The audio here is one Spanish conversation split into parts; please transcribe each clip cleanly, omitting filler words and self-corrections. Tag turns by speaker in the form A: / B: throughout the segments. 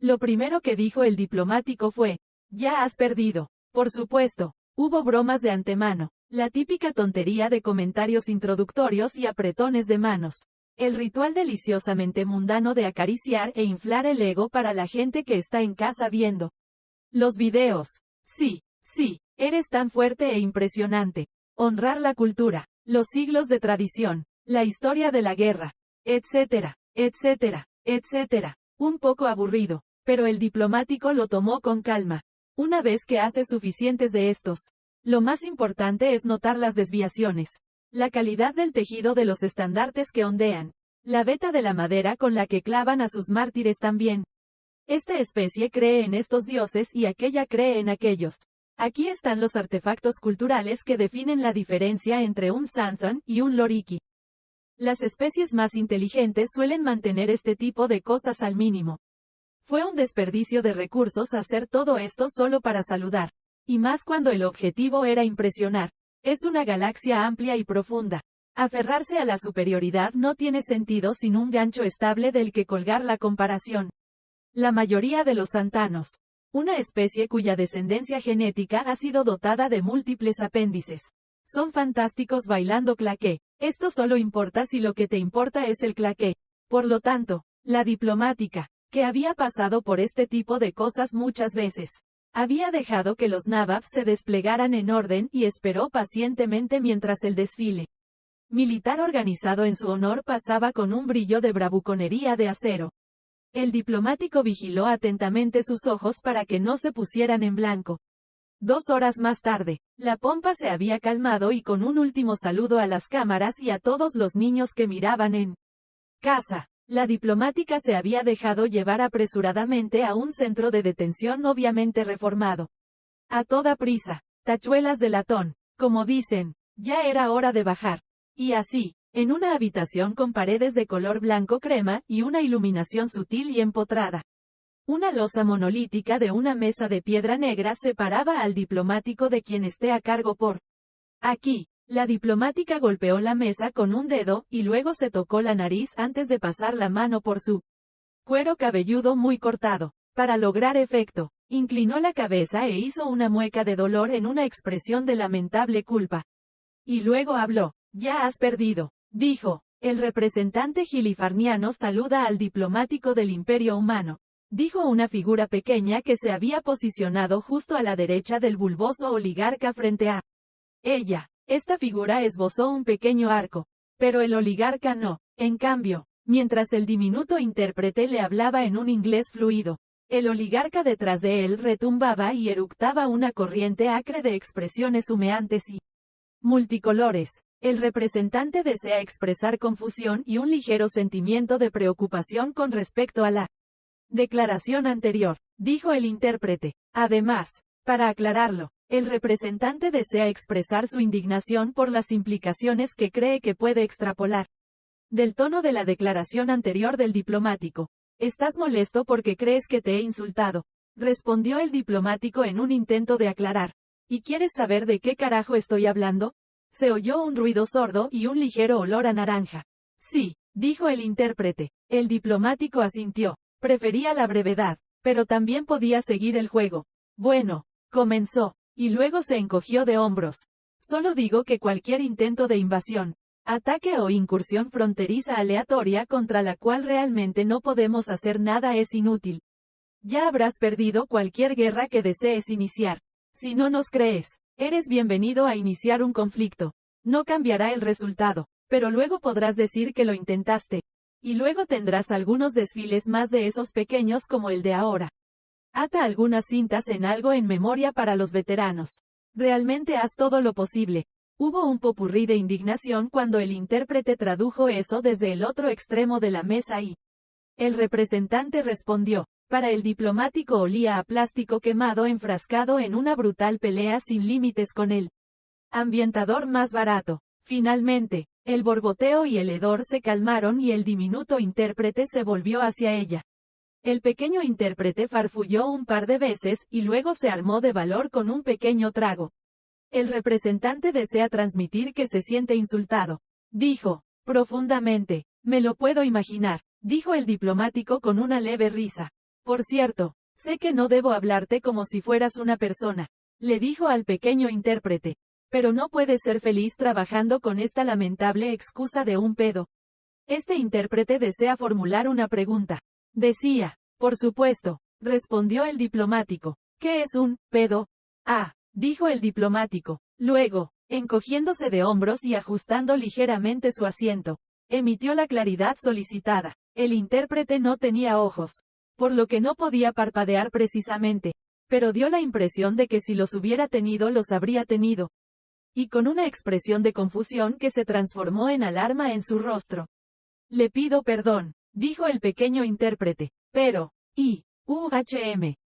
A: Lo primero que dijo el diplomático fue, ya has perdido. Por supuesto, hubo bromas de antemano, la típica tontería de comentarios introductorios y apretones de manos. El ritual deliciosamente mundano de acariciar e inflar el ego para la gente que está en casa viendo los videos. Sí, eres tan fuerte e impresionante. Honrar la cultura, los siglos de tradición, la historia de la guerra, etcétera, etcétera, etcétera. Un poco aburrido, pero el diplomático lo tomó con calma. Una vez que haces suficientes de estos, lo más importante es notar las desviaciones, la calidad del tejido de los estandartes que ondean, la veta de la madera con la que clavan a sus mártires también. Esta especie cree en estos dioses y aquella cree en aquellos. Aquí están los artefactos culturales que definen la diferencia entre un Santhon y un Loriki. Las especies más inteligentes suelen mantener este tipo de cosas al mínimo. Fue un desperdicio de recursos hacer todo esto solo para saludar. Y más cuando el objetivo era impresionar. Es una galaxia amplia y profunda. Aferrarse a la superioridad no tiene sentido sin un gancho estable del que colgar la comparación. La mayoría de los santanos, una especie cuya descendencia genética ha sido dotada de múltiples apéndices, son fantásticos bailando claqué. Esto solo importa si lo que te importa es el claqué. Por lo tanto, la diplomática, que había pasado por este tipo de cosas muchas veces, había dejado que los nababs se desplegaran en orden y esperó pacientemente mientras el desfile militar organizado en su honor pasaba con un brillo de bravuconería de acero. El diplomático vigiló atentamente sus ojos para que no se pusieran en blanco. 2 horas más tarde, la pompa se había calmado y con un último saludo a las cámaras y a todos los niños que miraban en casa, la diplomática se había dejado llevar apresuradamente a un centro de detención obviamente reformado. A toda prisa, tachuelas de latón, como dicen, ya era hora de bajar. Y así, en una habitación con paredes de color blanco crema y una iluminación sutil y empotrada. Una losa monolítica de una mesa de piedra negra separaba al diplomático de quien esté a cargo por aquí. La diplomática golpeó la mesa con un dedo, y luego se tocó la nariz antes de pasar la mano por su cuero cabelludo muy cortado. Para lograr efecto, inclinó la cabeza e hizo una mueca de dolor en una expresión de lamentable culpa. Y luego habló. Ya has perdido, dijo. El representante gilifarniano saluda al diplomático del Imperio Humano, dijo una figura pequeña que se había posicionado justo a la derecha del bulboso oligarca frente a ella. Esta figura esbozó un pequeño arco, pero el oligarca no. En cambio, mientras el diminuto intérprete le hablaba en un inglés fluido, el oligarca detrás de él retumbaba y eructaba una corriente acre de expresiones humeantes y multicolores. El representante desea expresar confusión y un ligero sentimiento de preocupación con respecto a la declaración anterior, dijo el intérprete. Además, para aclararlo, el representante desea expresar su indignación por las implicaciones que cree que puede extrapolar del tono de la declaración anterior del diplomático. ¿Estás molesto porque crees que te he insultado?, respondió el diplomático en un intento de aclarar. ¿Y quieres saber de qué carajo estoy hablando? Se oyó un ruido sordo y un ligero olor a naranja. Sí, dijo el intérprete. El diplomático asintió. Prefería la brevedad, pero también podía seguir el juego. Bueno, comenzó, y luego se encogió de hombros. Solo digo que cualquier intento de invasión, ataque o incursión fronteriza aleatoria contra la cual realmente no podemos hacer nada es inútil. Ya habrás perdido cualquier guerra que desees iniciar. Si no nos crees, eres bienvenido a iniciar un conflicto. No cambiará el resultado, pero luego podrás decir que lo intentaste. Y luego tendrás algunos desfiles más de esos pequeños como el de ahora. Ata algunas cintas en algo en memoria para los veteranos. Realmente haz todo lo posible. Hubo un popurrí de indignación cuando el intérprete tradujo eso desde el otro extremo de la mesa y el representante respondió. Para el diplomático olía a plástico quemado enfrascado en una brutal pelea sin límites con el ambientador más barato. Finalmente, el borboteo y el hedor se calmaron y el diminuto intérprete se volvió hacia ella. El pequeño intérprete farfulló un par de veces y luego se armó de valor con un pequeño trago. El representante desea transmitir que se siente insultado, dijo, profundamente. Me lo puedo imaginar, dijo el diplomático con una leve risa. Por cierto, sé que no debo hablarte como si fueras una persona, le dijo al pequeño intérprete. Pero no puedes ser feliz trabajando con esta lamentable excusa de un pedo. Este intérprete desea formular una pregunta. Decía, por supuesto, respondió el diplomático. ¿Qué es un pedo? Ah, dijo el diplomático. Luego, encogiéndose de hombros y ajustando ligeramente su asiento, emitió la claridad solicitada. El intérprete no tenía ojos, por lo que no podía parpadear precisamente, pero dio la impresión de que si los hubiera tenido los habría tenido. Y con una expresión de confusión que se transformó en alarma en su rostro. Le pido perdón, dijo el pequeño intérprete, pero,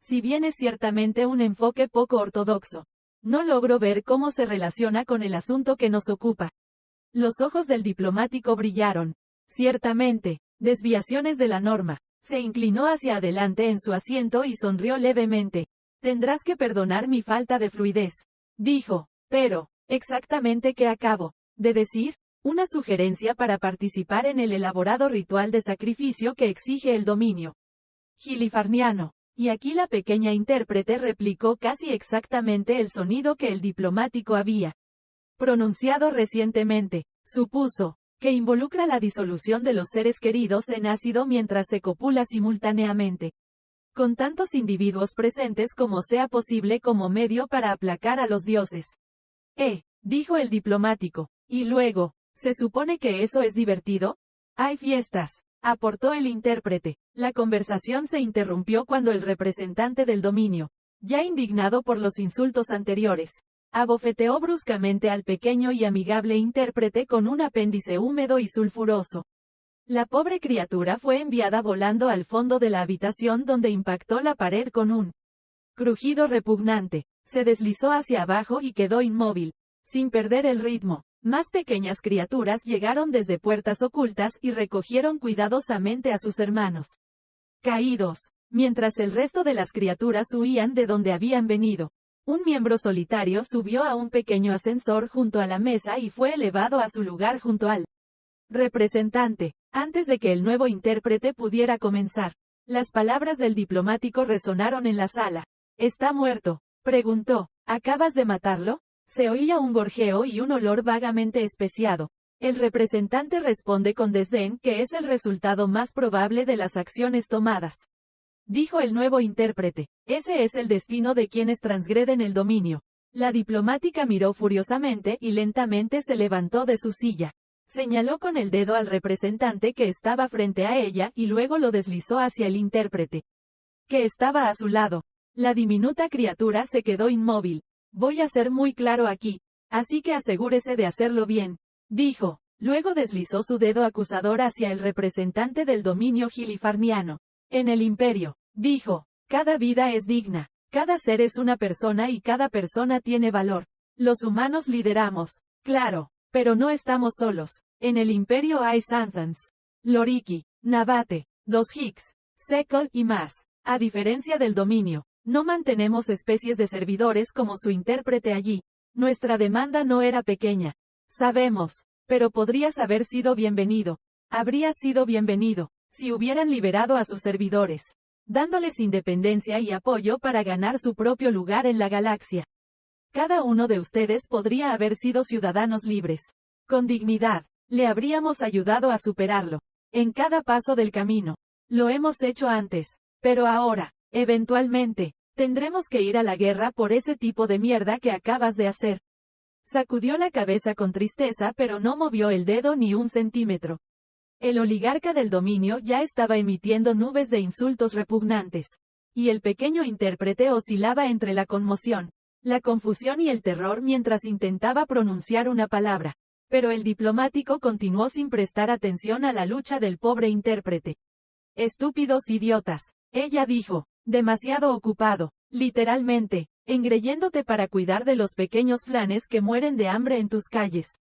A: si bien es ciertamente un enfoque poco ortodoxo, no logro ver cómo se relaciona con el asunto que nos ocupa. Los ojos del diplomático brillaron. Ciertamente, desviaciones de la norma. Se inclinó hacia adelante en su asiento y sonrió levemente. Tendrás que perdonar mi falta de fluidez, dijo, pero, exactamente qué acabo de decir, una sugerencia para participar en el elaborado ritual de sacrificio que exige el dominio gilifarniano. Y aquí la pequeña intérprete replicó casi exactamente el sonido que el diplomático había pronunciado recientemente. Supuso que involucra la disolución de los seres queridos en ácido mientras se copula simultáneamente con tantos individuos presentes como sea posible como medio para aplacar a los dioses. Dijo el diplomático. Y luego, ¿se supone que eso es divertido? Hay fiestas, aportó el intérprete. La conversación se interrumpió cuando el representante del dominio, ya indignado por los insultos anteriores, abofeteó bruscamente al pequeño y amigable intérprete con un apéndice húmedo y sulfuroso. La pobre criatura fue enviada volando al fondo de la habitación donde impactó la pared con un crujido repugnante. Se deslizó hacia abajo y quedó inmóvil, sin perder el ritmo. Más pequeñas criaturas llegaron desde puertas ocultas y recogieron cuidadosamente a sus hermanos caídos, mientras el resto de las criaturas huían de donde habían venido. Un miembro solitario subió a un pequeño ascensor junto a la mesa y fue elevado a su lugar junto al representante. Antes de que el nuevo intérprete pudiera comenzar, las palabras del diplomático resonaron en la sala. ¿Está muerto?, preguntó. ¿Acabas de matarlo? Se oía un gorjeo y un olor vagamente especiado. El representante responde con desdén que es el resultado más probable de las acciones tomadas. Dijo el nuevo intérprete. Ese es el destino de quienes transgreden el dominio. La diplomática miró furiosamente y lentamente se levantó de su silla. Señaló con el dedo al representante que estaba frente a ella y luego lo deslizó hacia el intérprete, que estaba a su lado. La diminuta criatura se quedó inmóvil. Voy a ser muy claro aquí, así que asegúrese de hacerlo bien, dijo. Luego deslizó su dedo acusador hacia el representante del dominio gilifarniano. En el imperio, dijo, cada vida es digna, cada ser es una persona y cada persona tiene valor. Los humanos lideramos, claro, pero no estamos solos. En el imperio hay Santhans, Loriki, Nabate, Dos Hicks, Sekol y más. A diferencia del dominio, no mantenemos especies de servidores como su intérprete allí. Nuestra demanda no era pequeña. Sabemos, pero podrías haber sido bienvenido. Habría sido bienvenido, si hubieran liberado a sus servidores, dándoles independencia y apoyo para ganar su propio lugar en la galaxia. Cada uno de ustedes podría haber sido ciudadanos libres. Con dignidad, le habríamos ayudado a superarlo. En cada paso del camino. Lo hemos hecho antes, pero ahora, eventualmente, tendremos que ir a la guerra por ese tipo de mierda que acabas de hacer. Sacudió la cabeza con tristeza pero no movió el dedo ni un centímetro. El oligarca del dominio ya estaba emitiendo nubes de insultos repugnantes. Y el pequeño intérprete oscilaba entre la conmoción, la confusión y el terror mientras intentaba pronunciar una palabra. Pero el diplomático continuó sin prestar atención a la lucha del pobre intérprete. Estúpidos idiotas, ella dijo, demasiado ocupado, literalmente, engreyéndote para cuidar de los pequeños flanes que mueren de hambre en tus calles.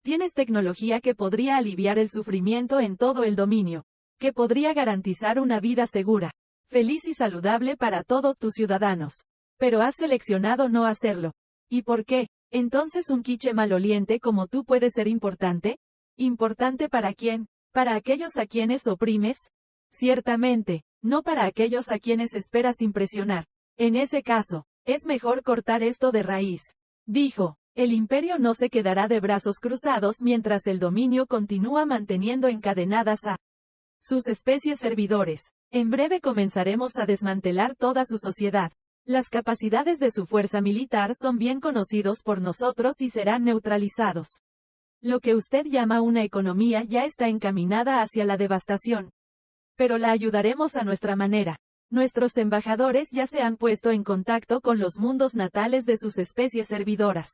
A: Tienes tecnología que podría aliviar el sufrimiento en todo el dominio, que podría garantizar una vida segura, feliz y saludable para todos tus ciudadanos. Pero has seleccionado no hacerlo. ¿Y por qué? Entonces un quiche maloliente como tú puede ser importante. ¿Importante para quién? ¿Para aquellos a quienes oprimes? Ciertamente, no para aquellos a quienes esperas impresionar. En ese caso, es mejor cortar esto de raíz. Dijo, el imperio no se quedará de brazos cruzados mientras el dominio continúa manteniendo encadenadas a sus especies servidores. En breve comenzaremos a desmantelar toda su sociedad. Las capacidades de su fuerza militar son bien conocidos por nosotros y serán neutralizados. Lo que usted llama una economía ya está encaminada hacia la devastación. Pero la ayudaremos a nuestra manera. Nuestros embajadores ya se han puesto en contacto con los mundos natales de sus especies servidoras.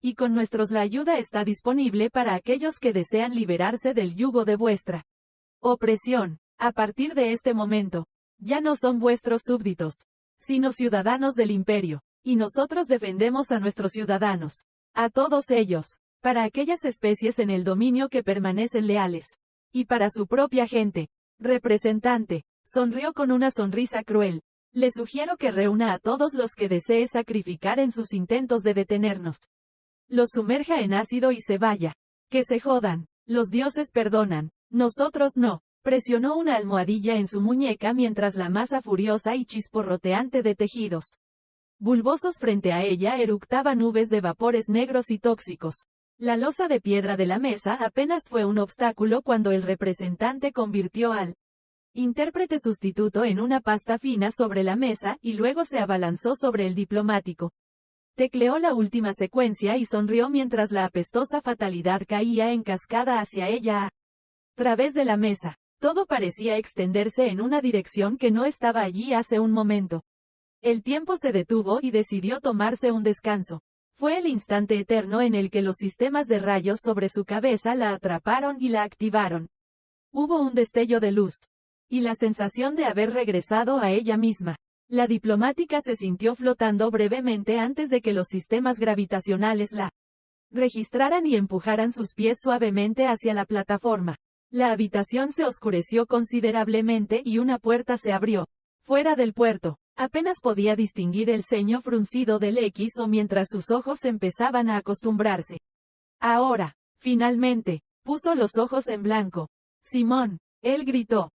A: Y con nuestros la ayuda está disponible para aquellos que desean liberarse del yugo de vuestra opresión. A partir de este momento, ya no son vuestros súbditos, sino ciudadanos del imperio, y nosotros defendemos a nuestros ciudadanos, a todos ellos, para aquellas especies en el dominio que permanecen leales, y para su propia gente. Representante, sonrió con una sonrisa cruel. Le sugiero que reúna a todos los que desee sacrificar en sus intentos de detenernos. Los sumerja en ácido y se vaya. Que se jodan. Los dioses perdonan, nosotros no. Presionó una almohadilla en su muñeca mientras la masa furiosa y chisporroteante de tejidos bulbosos frente a ella eructaba nubes de vapores negros y tóxicos. La losa de piedra de la mesa apenas fue un obstáculo cuando el representante convirtió al intérprete sustituto en una pasta fina sobre la mesa y luego se abalanzó sobre el diplomático. Tecleó la última secuencia y sonrió mientras la apestosa fatalidad caía en cascada hacia ella a través de la mesa. Todo parecía extenderse en una dirección que no estaba allí hace un momento. El tiempo se detuvo y decidió tomarse un descanso. Fue el instante eterno en el que los sistemas de rayos sobre su cabeza la atraparon y la activaron. Hubo un destello de luz. Y la sensación de haber regresado a ella misma. La diplomática se sintió flotando brevemente antes de que los sistemas gravitacionales la registraran y empujaran sus pies suavemente hacia la plataforma. La habitación se oscureció considerablemente y una puerta se abrió. Fuera del puerto, apenas podía distinguir el ceño fruncido del X o mientras sus ojos empezaban a acostumbrarse. Ahora, finalmente, puso los ojos en blanco. Simón, él gritó.